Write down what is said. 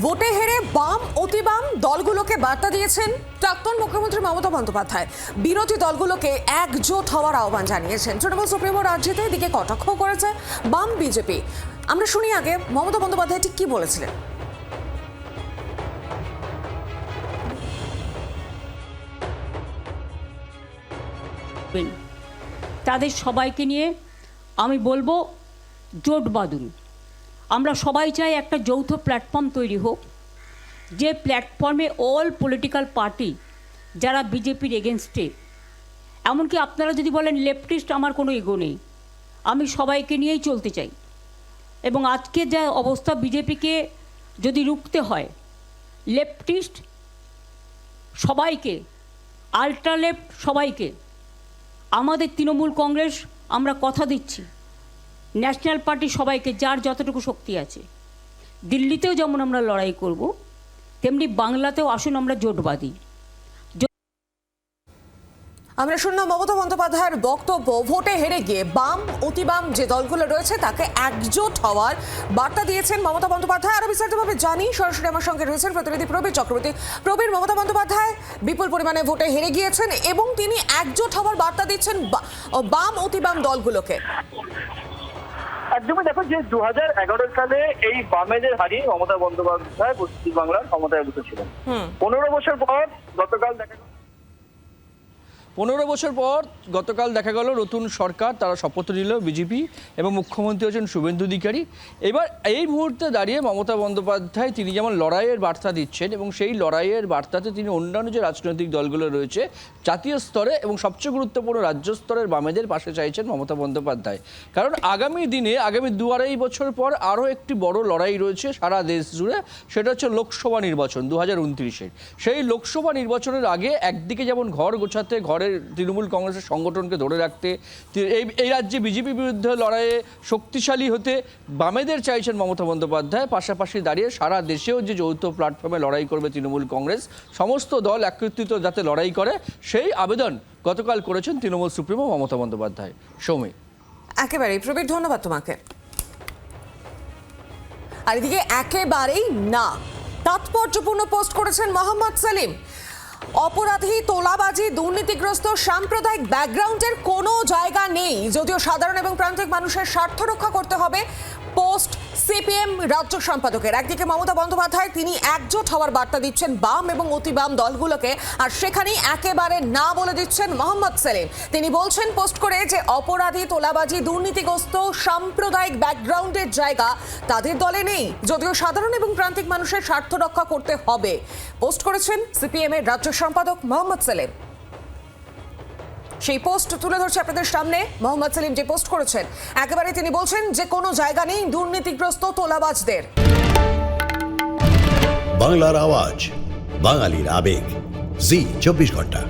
ভোটে হেরে বাম অতি বাম দলগুলোকে বার্তা দিয়েছেন প্রাক্তন মুখ্যমন্ত্রী মমতা বন্দ্যোপাধ্যায়। বিরোধী দলগুলোকে একজোট হওয়ার আহ্বান জানিয়েছেন। তৃণমূল সুপ্রিমো রাজ্যেতে এদিকে কটাক্ষ করেছে বাম বিজেপি। আমরা শুনি আগে মমতা বন্দ্যোপাধ্যায় ঠিক কি বলেছিলেন। তাদের সবাইকে নিয়ে আমি বলবো জোট বাঁধুন। আমরা সবাই চাই একটা যৌথ প্ল্যাটফর্ম তৈরি হোক, যে প্ল্যাটফর্মে অল পলিটিক্যাল পার্টি যারা বিজেপির এগেনস্টে, এমনকি আপনারা যদি বলেন লেফটিস্ট, আমার কোনো ইগো নেই, আমি সবাইকে নিয়েই চলতে চাই। এবং আজকে যা অবস্থা, বিজেপিকে যদি রুখতে হয়, লেফটিস্ট সবাইকে, আল্ট্রা লেফট সবাইকে, আমাদের তৃণমূল কংগ্রেস আমরা কথা দিচ্ছি, ন্যাশনাল পার্টি সবাইকে, যার যতটুকু শক্তি আছে, দিল্লিতেও যেমন আমরা লড়াই করব, তেমনি বাংলাতেও আসুন আমরা জোট বাঁধি। আমরা শুনলাম মমতা বন্দ্যোপাধ্যায়ের বক্তব্য। ভোটে হেরে গিয়ে বাম অতি বাম যে দলগুলো রয়েছে তাকে একজোট হওয়ার বার্তা দিয়েছেন মমতা বন্দ্যোপাধ্যায়। আরো বিস্তারিতভাবে জানি, সরাসরি আমার সঙ্গে রয়েছেন প্রতিনিধি প্রবীর চক্রবর্তী। প্রবীর, মমতা বন্দ্যোপাধ্যায় বিপুল পরিমাণে ভোটে হেরে গিয়েছেন এবং তিনি একজোট হওয়ার বার্তা দিচ্ছেন বাম অতি বাম দলগুলোকে। একদমই দেখো, যে 2011 সালে এই বামেদের হারিয়ে মমতা বন্দ্যোপাধ্যায় পশ্চিমবাংলার ক্ষমতায় বসেছিলেন। 15 বছর পর গতকাল দেখা গেল নতুন সরকার, তারা শপথ নিল বিজেপি, এবং মুখ্যমন্ত্রী হচ্ছেন শুভেন্দু অধিকারী। এবার এই মুহূর্তে দাঁড়িয়ে মমতা বন্দ্যোপাধ্যায় তিনি যেমন লড়াইয়ের বার্তা দিচ্ছেন, এবং সেই লড়াইয়ের বার্তাতে তিনি অন্যান্য যে রাজনৈতিক দলগুলো রয়েছে জাতীয় স্তরে এবং সবচেয়ে গুরুত্বপূর্ণ রাজ্য স্তরের বামেদের পাশে চাইছেন মমতা বন্দ্যোপাধ্যায়। কারণ আগামী দিনে, আগামী 2-2.5 বছর পর আরও একটি বড় লড়াই রয়েছে সারা দেশ জুড়ে, সেটা হচ্ছে লোকসভা নির্বাচন 2029-এর। সেই লোকসভা নির্বাচনের আগে একদিকে যেমন ঘর গোছাতে, ঘরের তৃণমূল কংগ্রেসের সংগঠনকে ধরে রাখতে, এই রাজ্যে বিজেপির বিরুদ্ধে লড়াইয়ে শক্তিশালী হতে বামেদের চাইছেন মমতা বন্দ্যোপাধ্যায়। পাশাপাশি দাঁড়িয়ে সারা দেশেও যে যৌথ প্ল্যাটফর্মে লড়াই করবে তৃণমূল কংগ্রেস, সমস্ত দল একত্রিত যাতে লড়াই করে, সেই আবেদন গতকাল করেছেন তৃণমূল সুপ্রিমো মমতা বন্দ্যোপাধ্যায়। সৌমি। একেবারেই প্রবীর, ধন্যবাদ তোমাকে। আর এদিকে একেবারেই না তাৎপর্যপূর্ণ পোস্ট করেছেন মোহাম্মদ সেলিম। অপরাধী, তোলাবাজি, দুর্নীতিগ্রস্ত সাম্প্রদায়িক ব্যাকগ্রাউন্ডের কোনো জায়গা নেই। যদিও সাধারণ এবং প্রান্তিক মানুষের স্বার্থ রক্ষা করতে হবে। পোস্ট সিপিএম রাজ্য সম্পাদকের। একদিকে মমতা বন্দ্যোপাধ্যায় তিনি একজোট হওয়ার বার্তা দিচ্ছেন বাম এবং অতি বাম দলগুলোকে, আর সেখানেই একেবারে না বলে দিচ্ছেন মোহাম্মদ সেলিম। তিনি বলছেন পোস্ট করে যে অপরাধী, তোলাবাজি, দুর্নীতিগ্রস্ত সাম্প্রদায়িক ব্যাকগ্রাউন্ডের জায়গা তাদের দলে নেই। যদিও সাধারণ এবং প্রান্তিক মানুষের স্বার্থ রক্ষা করতে হবে। পোস্ট করেছেন সিপিএম এর রাজ্য সম্পাদক মোহাম্মদ সেলিম। সেই পোস্ট তুলে ধরছে আপনাদের সামনে। মোহাম্মদ সেলিম যে পোস্ট করেছেন, একেবারে তিনি বলছেন যে কোনো জায়গা নেই দুর্নীতিগ্রস্ত তোলাবাজদের। বাংলার আওয়াজ, বাঙালির আবেগ, জি 24 ঘন্টা।